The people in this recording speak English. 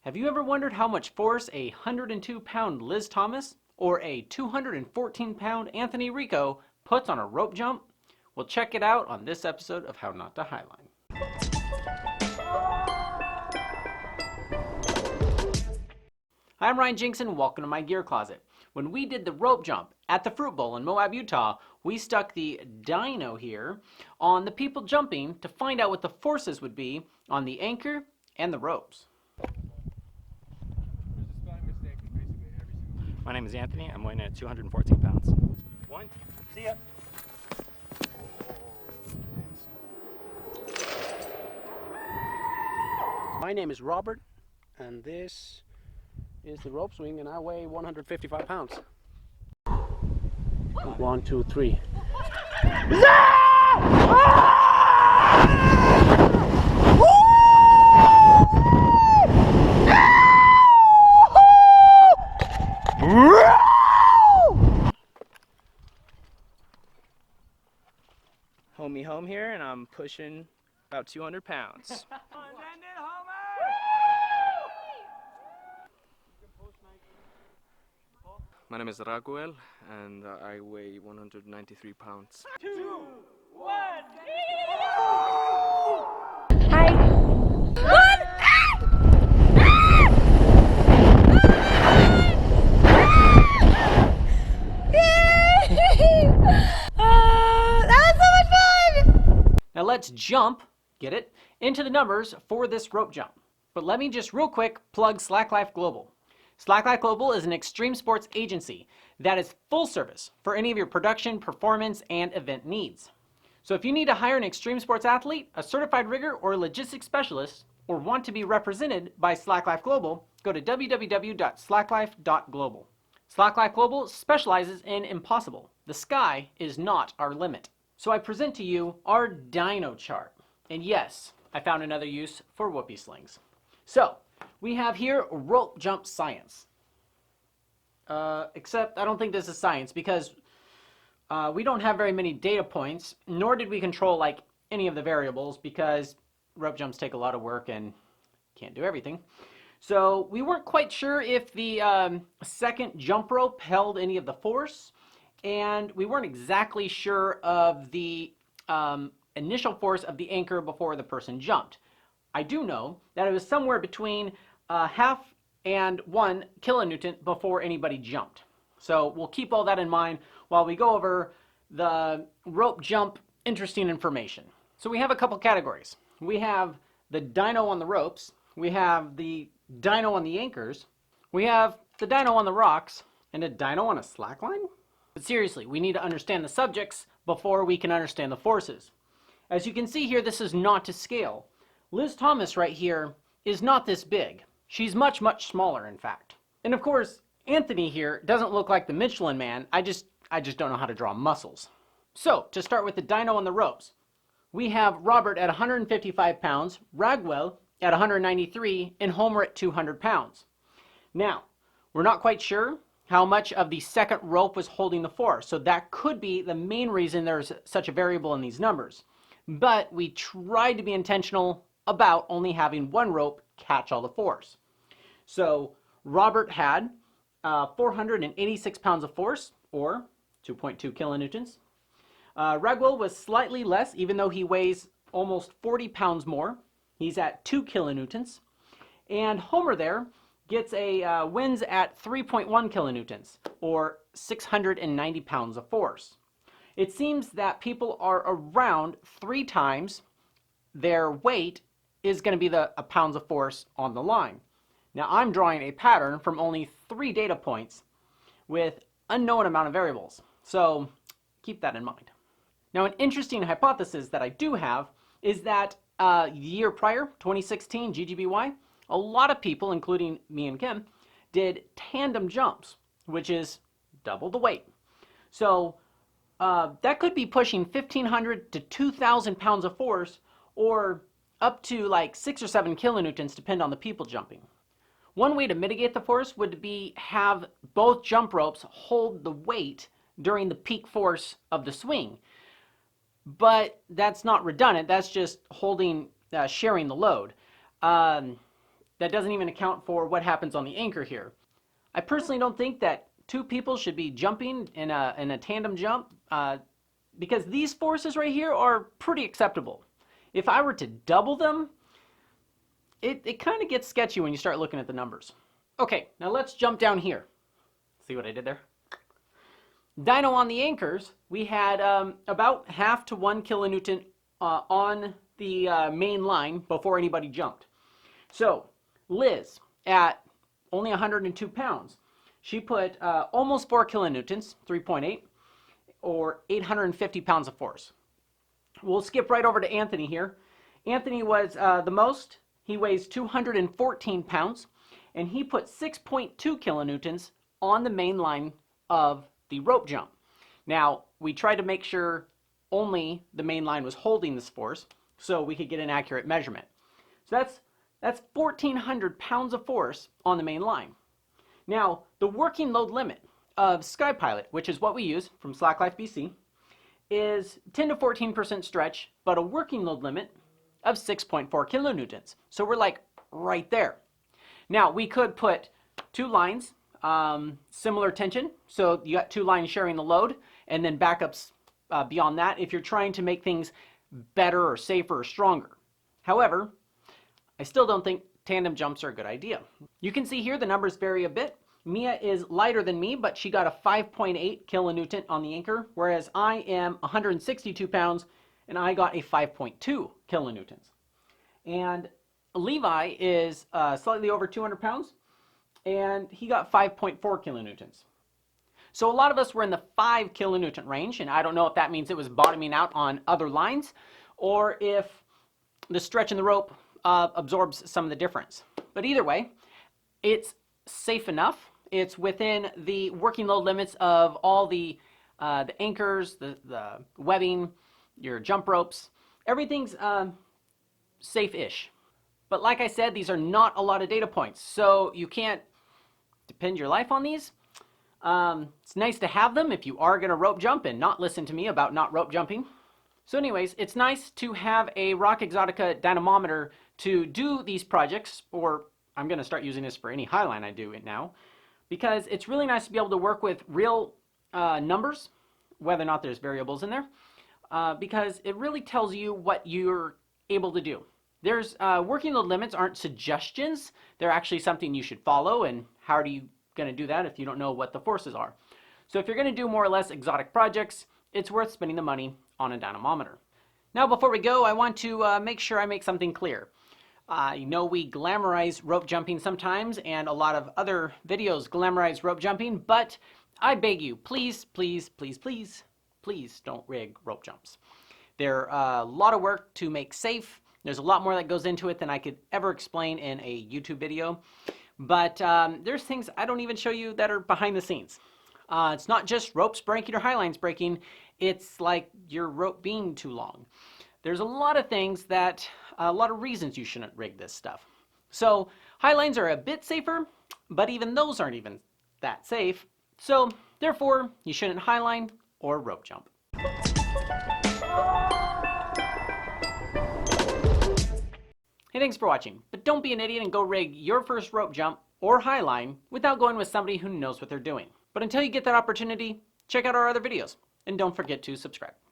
Have you ever wondered how much force a 102-pound Liz Thomas or a 214-pound Anthony Ricco puts on a rope jump? Well, check it out on this episode of How Not to Highline. Hi, I'm Ryan Jinkson and welcome to my gear closet. When we did the rope jump at the Fruit Bowl in Moab, Utah, we stuck the dyno here on the people jumping to find out what the forces would be on the anchor and the ropes. My name is Anthony. I'm weighing in at 214 pounds. One. See ya. My name is Robert, and this is the rope swing, and I weigh 155 pounds. 1, 2, 3. Homie home here, and I'm pushing about 200 pounds. My name is Raguel, and I weigh 193 pounds. 2, 1, Now let's jump, get it, into the numbers for this rope jump. But let me just real quick plug Slack Life Global. Slack Life Global is an extreme sports agency that is full service for any of your production, performance, and event needs. So if you need to hire an extreme sports athlete, a certified rigger, or a logistics specialist, or want to be represented by Slack Life Global, go to www.slacklife.global. Slack Life Global specializes in impossible. The sky is not our limit. So I present to you our dyno chart. And yes, I found another use for whoopee slings. So we have here rope jump science. Except I don't think this is science because we don't have very many data points, nor did we control like any of the variables because rope jumps take a lot of work and can't do everything. So we weren't quite sure if the second jump rope held any of the force, and we weren't exactly sure of the initial force of the anchor before the person jumped. I do know that it was somewhere between half and 1 kilonewton before anybody jumped. So we'll keep all that in mind while we go over the rope jump interesting information. So we have a couple categories. We have the dyno on the ropes, we have the dyno on the anchors, we have the dyno on the rocks, and a dyno on a slack line? But seriously, we need to understand the subjects before we can understand the forces. As you can see here, this is not to scale. Liz Thomas right here is not this big. She's much, much smaller, in fact. And of course, Anthony here doesn't look like the Michelin Man. I just don't know how to draw muscles. So, to start with the dyno on the ropes, we have Robert at 155 pounds, Raguel at 193, and Homer at 200 pounds. Now, we're not quite sure how much of the second rope was holding the force, so that could be the main reason there's such a variable in these numbers. But we tried to be intentional about only having one rope catch all the force. So Robert had 486 pounds of force, or 2.2 kilonewtons. Raguel was slightly less, even though he weighs almost 40 pounds more. He's at 2 kilonewtons. And Homer there gets a wins at 3.1 kilonewtons, or 690 pounds of force. It seems that people are around 3 times their weight is going to be the pounds of force on the line. Now I'm drawing a pattern from only 3 data points with unknown amount of variables, so keep that in mind. Now an interesting hypothesis that I do have is that the year prior, 2016 GGBY, a lot of people, including me and Kim, did tandem jumps, which is double the weight. So that could be pushing 1,500 to 2,000 pounds of force, or up to like 6 or 7 kilonewtons, depend on the people jumping. One way to mitigate the force would be have both jump ropes hold the weight during the peak force of the swing. But that's not redundant, that's just holding, sharing the load. that doesn't even account for what happens on the anchor here. I personally don't think that two people should be jumping in a tandem jump because these forces right here are pretty acceptable. If I were to double them, it kind of gets sketchy when you start looking at the numbers. Okay, now let's jump down here. See what I did there? Dyno on the anchors, we had about half to 1 kilonewton on the main line before anybody jumped. So Liz, at only 102 pounds, she put almost 4 kilonewtons, 3.8, or 850 pounds of force. We'll skip right over to Anthony here. Anthony was the most. He weighs 214 pounds, and he put 6.2 kilonewtons on the main line of the rope jump. Now, we tried to make sure only the main line was holding this force so we could get an accurate measurement. So that's 1,400 pounds of force on the main line. Now, the working load limit of SkyPilot, which is what we use from Slacklife BC, is 10 to 14% stretch, but a working load limit of 6.4 kilonewtons. So we're like right there. Now, we could put two lines, similar tension, so you got two lines sharing the load, and then backups beyond that if you're trying to make things better or safer or stronger. However, I still don't think tandem jumps are a good idea. You can see here the numbers vary a bit. Mia is lighter than me, but she got a 5.8 kilonewton on the anchor, whereas I am 162 pounds and I got a 5.2 kilonewtons. And Levi is slightly over 200 pounds and he got 5.4 kilonewtons. So a lot of us were in the 5 kilonewton range, and I don't know if that means it was bottoming out on other lines or if the stretch in the rope absorbs some of the difference. But either way, it's safe enough. It's within the working load limits of all the anchors, the webbing, your jump ropes. Everything's safe-ish. But like I said, these are not a lot of data points, so you can't depend your life on these. It's nice to have them if you are going to rope jump and not listen to me about not rope jumping. So anyways, it's nice to have a Rock Exotica dynamometer to do these projects, or I'm going to start using this for any highline I do it now, because it's really nice to be able to work with real numbers, whether or not there's variables in there, because it really tells you what you're able to do. There's working load limits aren't suggestions. They're actually something you should follow, and how are you going to do that if you don't know what the forces are? So if you're going to do more or less exotic projects, it's worth spending the money on a dynamometer. Now before we go, I want to make sure I make something clear. You know, we glamorize rope jumping sometimes, and a lot of other videos glamorize rope jumping, but I beg you, please, please, please, please, please don't rig rope jumps. They're a lot of work to make safe. There's a lot more that goes into it than I could ever explain in a YouTube video. But there's things I don't even show you that are behind the scenes. It's not just ropes breaking or highlines breaking. It's like your rope being too long. There's a lot of things that, a lot of reasons you shouldn't rig this stuff. So highlines are a bit safer, but even those aren't even that safe. So therefore, you shouldn't highline or rope jump. Hey, thanks for watching, but don't be an idiot and go rig your first rope jump or highline without going with somebody who knows what they're doing. But until you get that opportunity, check out our other videos, and don't forget to subscribe.